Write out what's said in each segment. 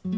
The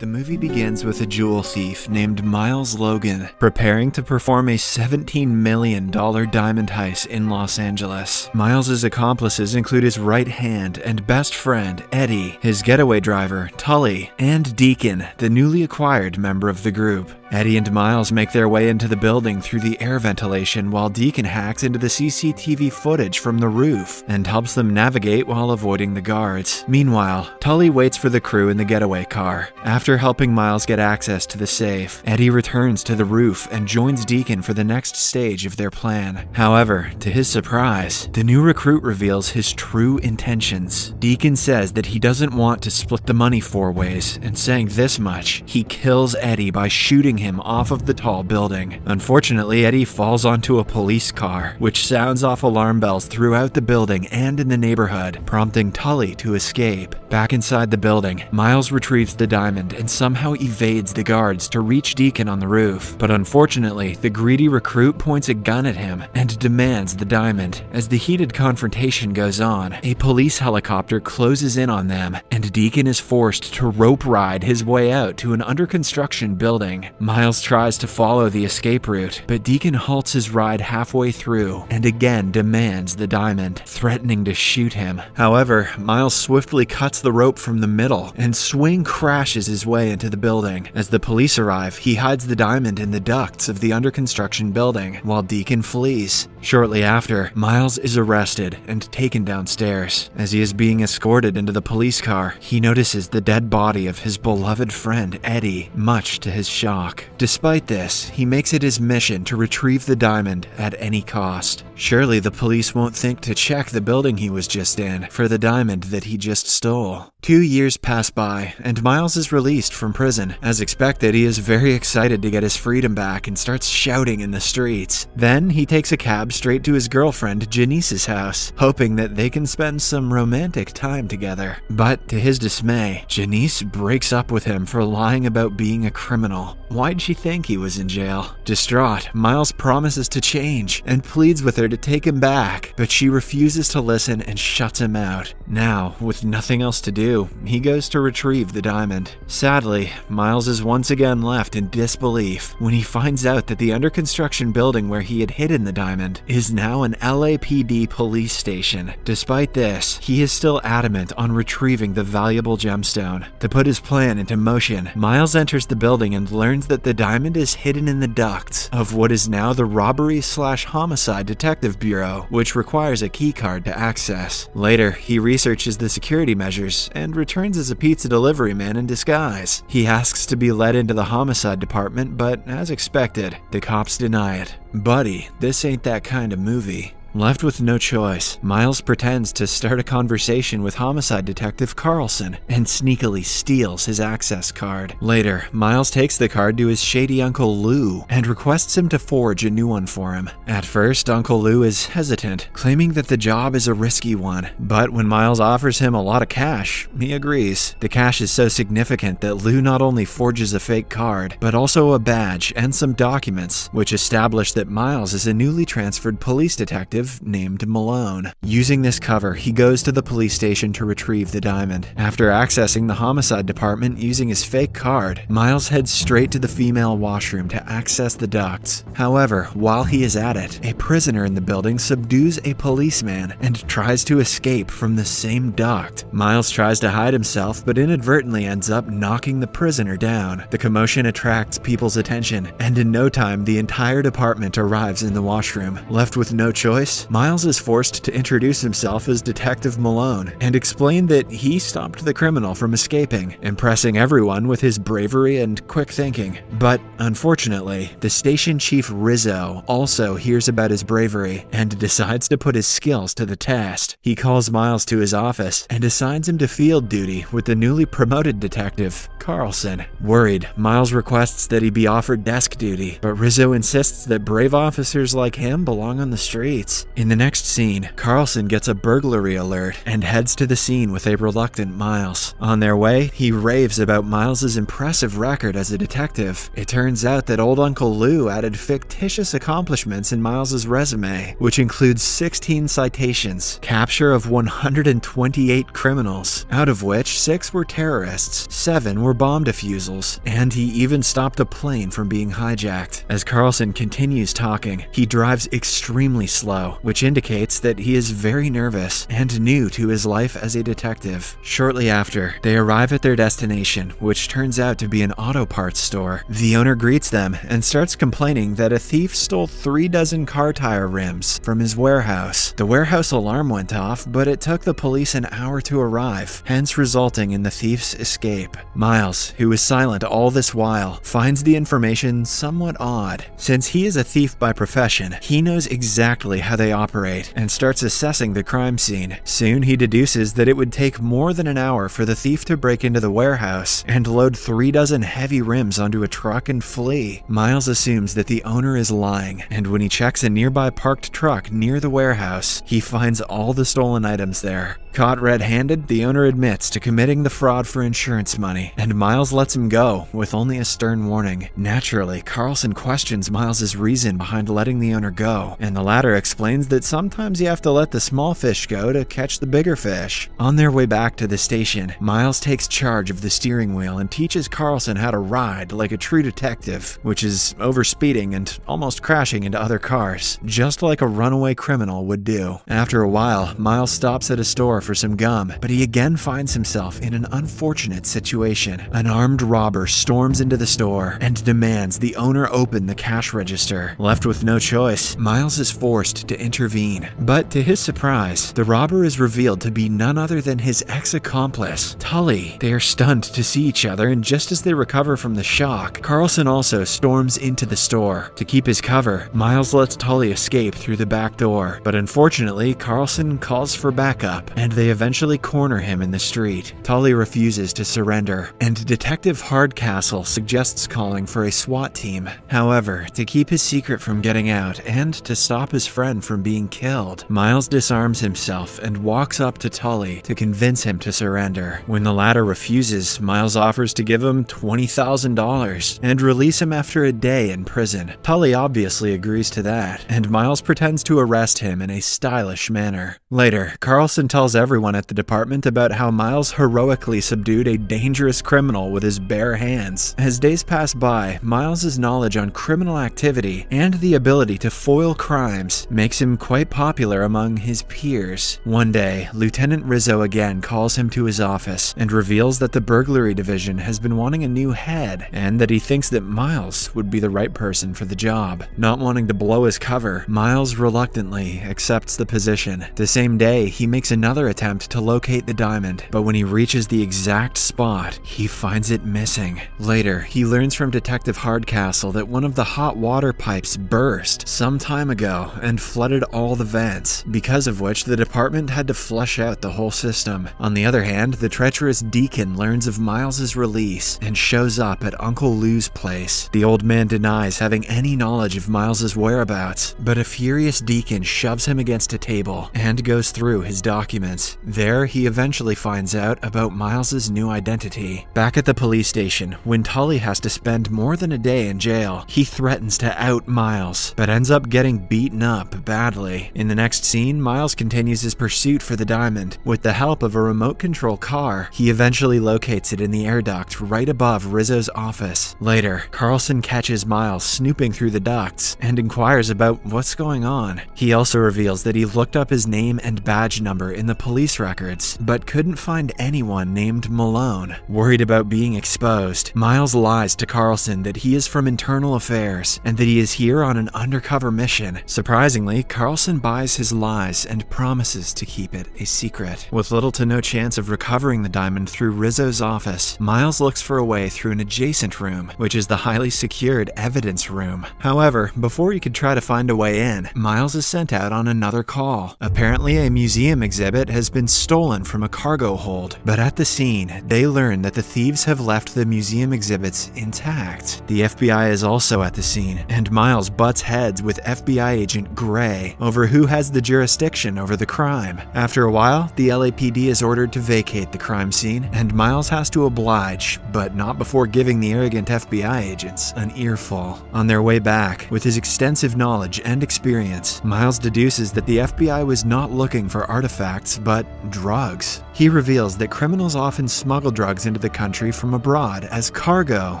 movie begins with a jewel thief named Miles Logan preparing to perform a $17 million diamond heist in Los Angeles. Miles's accomplices include his right hand and best friend, Eddie, his getaway driver, Tully, and Deacon, the newly acquired member of the group. Eddie and Miles make their way into the building through the air ventilation while Deacon hacks into the CCTV footage from the roof and helps them navigate while avoiding the guards. Meanwhile, Tully waits for the crew in the getaway car. After helping Miles get access to the safe, Eddie returns to the roof and joins Deacon for the next stage of their plan. However, to his surprise, the new recruit reveals his true intentions. Deacon says that he doesn't want to split the money 4 ways, and saying this much, he kills Eddie by shooting him off of the tall building. Unfortunately, Eddie falls onto a police car, which sounds off alarm bells throughout the building and in the neighborhood, prompting Tully to escape. Back inside the building, Miles retrieves the diamond and somehow evades the guards to reach Deacon on the roof. But unfortunately, the greedy recruit points a gun at him and demands the diamond. As the heated confrontation goes on, a police helicopter closes in on them, and Deacon is forced to rope ride his way out to an under-construction building. Miles tries to follow the escape route, but Deacon halts his ride halfway through and again demands the diamond, threatening to shoot him. However, Miles swiftly cuts the rope from the middle and swing crashes his way into the building. As the police arrive, he hides the diamond in the ducts of the under-construction building while Deacon flees. Shortly after, Miles is arrested and taken downstairs. As he is being escorted into the police car, he notices the dead body of his beloved friend Eddie, much to his shock. Despite this, he makes it his mission to retrieve the diamond at any cost. Surely the police won't think to check the building he was just in for the diamond that he just stole. 2 years pass by, and Miles is released from prison. As expected, he is very excited to get his freedom back and starts shouting in the streets. Then he takes a cab straight to his girlfriend Janice's house, hoping that they can spend some romantic time together. But to his dismay, Janice breaks up with him for lying about being a criminal. Why'd she think he was in jail? Distraught, Miles promises to change and pleads with her to take him back, but she refuses to listen and shuts him out. Now, with nothing else to do, he goes to retrieve the diamond. Sadly, Miles is once again left in disbelief when he finds out that the under-construction building where he had hidden the diamond is now an L.A.P.D police station. Despite this, he is still adamant on retrieving the valuable gemstone. To put his plan into motion, Miles enters the building and learns that the diamond is hidden in the ducts of what is now the Robbery/Homicide Detective Bureau, which requires a keycard to access. Later, he researches the security measures and returns as a pizza delivery man in disguise. He asks to be let into the homicide department, but as expected, the cops deny it. Buddy, this ain't that kind of movie. Left with no choice, Miles pretends to start a conversation with homicide detective Carlson and sneakily steals his access card. Later, Miles takes the card to his shady Uncle Lou and requests him to forge a new one for him. At first, Uncle Lou is hesitant, claiming that the job is a risky one, but when Miles offers him a lot of cash, he agrees. The cash is so significant that Lou not only forges a fake card, but also a badge and some documents, which establish that Miles is a newly transferred police detective named Malone. Using this cover, he goes to the police station to retrieve the diamond. After accessing the homicide department using his fake card, Miles heads straight to the female washroom to access the ducts. However, while he is at it, a prisoner in the building subdues a policeman and tries to escape from the same duct. Miles tries to hide himself, but inadvertently ends up knocking the prisoner down. The commotion attracts people's attention, and in no time, the entire department arrives in the washroom. Left with no choice, Miles is forced to introduce himself as Detective Malone and explain that he stopped the criminal from escaping, impressing everyone with his bravery and quick thinking. But unfortunately, the station chief Rizzo also hears about his bravery and decides to put his skills to the test. He calls Miles to his office and assigns him to field duty with the newly promoted detective, Carlson. Worried, Miles requests that he be offered desk duty, but Rizzo insists that brave officers like him belong on the streets. evidence. In the next scene, Carlson gets a burglary alert and heads to the scene with a reluctant Miles. On their way, he raves about Miles's impressive record as a detective. It turns out that old Uncle Lou added fictitious accomplishments in Miles's resume, which includes 16 citations, capture of 128 criminals, out of which 6 were terrorists, 7 were bomb defusals, and he even stopped a plane from being hijacked. As Carlson continues talking, he drives extremely slow, which indicates that he is very nervous and new to his life as a detective. Shortly after, they arrive at their destination, which turns out to be an auto parts store. The owner greets them and starts complaining that a thief stole 3 dozen car tire rims from his warehouse. The warehouse alarm went off, but it took the police an hour to arrive, hence resulting in the thief's escape. Miles, who is silent all this while, finds the information somewhat odd. Since he is a thief by profession, he knows exactly how they operate and starts assessing the crime scene. Soon he deduces that it would take more than an hour for the thief to break into the warehouse and load 3 dozen heavy rims onto a truck and flee. Miles assumes that the owner is lying, and when he checks a nearby parked truck near the warehouse, he finds all the stolen items there. Caught red-handed, the owner admits to committing the fraud for insurance money, and Miles lets him go with only a stern warning. Naturally, Carlson questions Miles's reason behind letting the owner go, and the latter explains that sometimes you have to let the small fish go to catch the bigger fish. On their way back to the station, Miles takes charge of the steering wheel and teaches Carlson how to ride like a true detective, which is overspeeding and almost crashing into other cars, just like a runaway criminal would do. After a while, Miles stops at a store for some gum, but he again finds himself in an unfortunate situation. An armed robber storms into the store and demands the owner open the cash register. Left with no choice, Miles is forced to intervene. But to his surprise, the robber is revealed to be none other than his ex-accomplice, Tully. They are stunned to see each other, and just as they recover from the shock, Carlson also storms into the store. To keep his cover, Miles lets Tully escape through the back door, but unfortunately, Carlson calls for backup, and they eventually corner him in the street. Tully refuses to surrender, and Detective Hardcastle suggests calling for a SWAT team. However, to keep his secret from getting out and to stop his friend from being killed, Miles disarms himself and walks up to Tully to convince him to surrender. When the latter refuses, Miles offers to give him $20,000 and release him after a day in prison. Tully obviously agrees to that, and Miles pretends to arrest him in a stylish manner. Later, Carlson tells everyone at the department about how Miles heroically subdued a dangerous criminal with his bare hands. As days pass by, Miles's knowledge on criminal activity and the ability to foil crimes makes him quite popular among his peers. One day, Lieutenant Rizzo again calls him to his office and reveals that the burglary division has been wanting a new head, and that he thinks that Miles would be the right person for the job. Not wanting to blow his cover, Miles reluctantly accepts the position. The same day, he makes another attempt to locate the diamond, but when he reaches the exact spot, he finds it missing. Later, he learns from Detective Hardcastle that one of the hot water pipes burst some time ago and flooded all the vents, because of which the department had to flush out the whole system. On the other hand, the treacherous Deacon learns of Miles's release and shows up at Uncle Lou's place. The old man denies having any knowledge of Miles's whereabouts, but a furious Deacon shoves him against a table and goes through his documents. There, he eventually finds out about Miles's new identity. Back at the police station, when Tully has to spend more than a day in jail, he threatens to out Miles, but ends up getting beaten up badly. In the next scene, Miles continues his pursuit for the diamond. With the help of a remote control car, he eventually locates it in the air duct right above Rizzo's office. Later, Carlson catches Miles snooping through the ducts and inquires about what's going on. He also reveals that he looked up his name and badge number in the police records, but couldn't find anyone named Malone. Worried about being exposed, Miles lies to Carlson that he is from Internal Affairs and that he is here on an undercover mission. Surprisingly, Carlson buys his lies and promises to keep it a secret. With little to no chance of recovering the diamond through Rizzo's office, Miles looks for a way through an adjacent room, which is the highly secured evidence room. However, before he could try to find a way in, Miles is sent out on another call. Apparently, a museum exhibit has been stolen from a cargo hold, but at the scene, they learn that the thieves have left the museum exhibits intact. The FBI is also at the scene, and Miles butts heads with FBI agent Gray over who has the jurisdiction over the crime. After a while, the L.A.P.D is ordered to vacate the crime scene, and Miles has to oblige, but not before giving the arrogant FBI agents an earful. On their way back, with his extensive knowledge and experience, Miles deduces that the FBI was not looking for artifacts, but drugs. He reveals that criminals often smuggle drugs into the country from abroad as cargo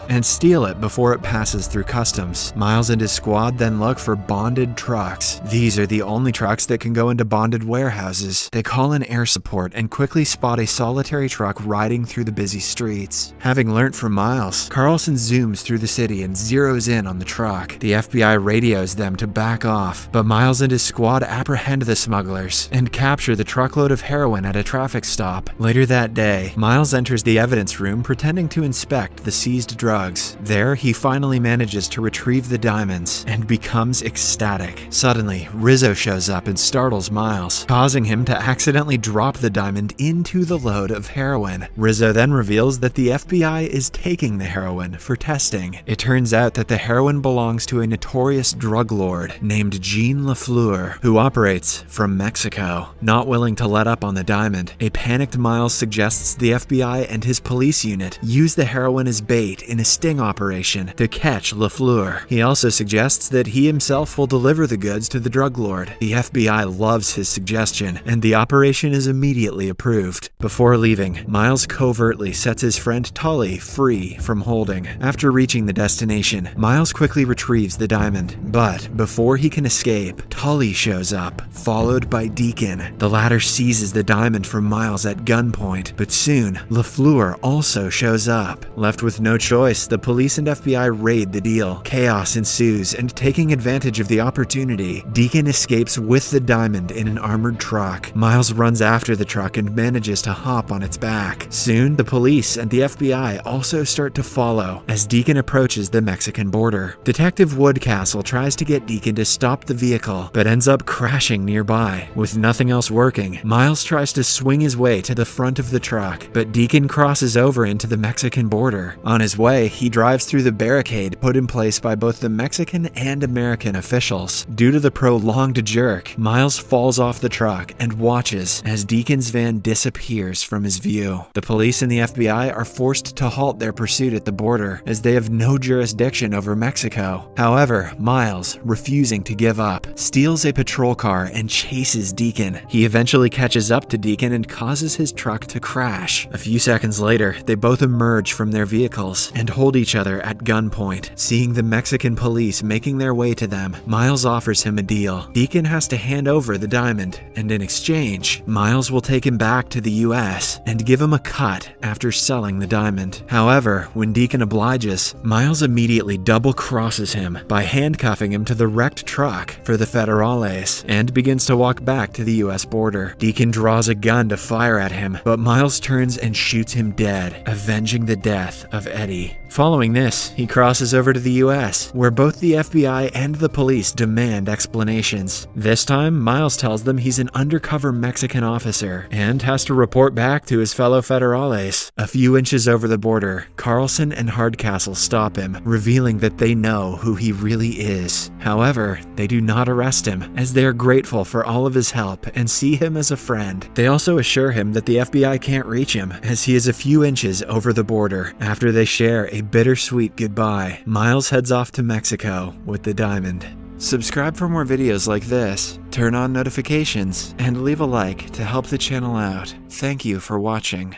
and steal it before it passes through customs. Miles and his squad then look for bonded trucks. These are the only trucks that can go into bonded warehouses. They call in air support and quickly spot a solitary truck riding through the busy streets. Having learnt from Miles, Carlson zooms through the city and zeroes in on the truck. The FBI radios them to back off, but Miles and his squad apprehend the smugglers and capture the truckload of heroin at a traffic stop. Later that day, Miles enters the evidence room pretending to inspect the seized drugs. There, he finally manages to retrieve the diamonds and becomes ecstatic. Suddenly, Rizzo shows up and startles Miles, causing him to accidentally drop the diamond into the load of heroin. Rizzo then reveals that the FBI is taking the heroin for testing. It turns out that the heroin belongs to a notorious drug lord named Jean Lafleur, who operates from Mexico. Not willing to let up on the diamond, a panicked Miles suggests the FBI and his police unit use the heroin as bait in a sting operation to catch Lafleur. He also suggests that he himself will deliver the goods to the drug lord. The FBI loves his suggestion, and the operation is immediately approved. Before leaving, Miles covertly sets his friend Tully free from holding. After reaching the destination, Miles quickly retrieves the diamond, but before he can escape, Tully shows up, followed by Deacon. The latter seizes the diamond from Miles at gunpoint, but soon, Lafleur also shows up. Left with no choice, the police and FBI raid the deal. Chaos ensues, and taking advantage of the opportunity, Deacon escapes with the diamond in an armored truck. Miles runs after the truck and manages to hop on its back. Soon, the police and the FBI also start to follow as Deacon approaches the Mexican border. Detective Woodcastle tries to get Deacon to stop the vehicle, but ends up crashing nearby. With nothing else working, Miles tries to swing his way to the front of the truck, but Deacon crosses over into the Mexican border. On his way, he drives through the barricade put in place by both the Mexican and American officials. Due to the prolonged jerk, Miles falls off the truck and watches as Deacon's van disappears from his view. The police and the FBI are forced to halt their pursuit at the border as they have no jurisdiction over Mexico. However, Miles, refusing to give up, steals a patrol car and chases Deacon. He eventually catches up to Deacon and causes his truck to crash. A few seconds later, they both emerge from their vehicles and hold each other at gunpoint. Seeing the Mexican police making their way to them, Miles offers him a deal. Deacon has to hand over the diamond, and in exchange, Miles will take him back to the US and give him a cut after selling the diamond. However, when Deacon obliges, Miles immediately double-crosses him by handcuffing him to the wrecked truck for the federales and begins to walk back to the US border. Deacon draws a gun to fire at him, but Miles turns and shoots him dead, avenging the death of Eddie. Following this, he crosses over to the US, where both the FBI and the police demand explanations. This time, Miles tells them he's an undercover Mexican officer and has to report back to his fellow federales. A few inches over the border, Carlson and Hardcastle stop him, revealing that they know who he really is. However, they do not arrest him, as they are grateful for all of his help and see him as a friend. They also assure him that the FBI can't reach him, as he is a few inches over the border. After they share a bittersweet goodbye, Miles heads off to Mexico with the diamond. Subscribe for more videos like this, turn on notifications, and leave a like to help the channel out. Thank you for watching.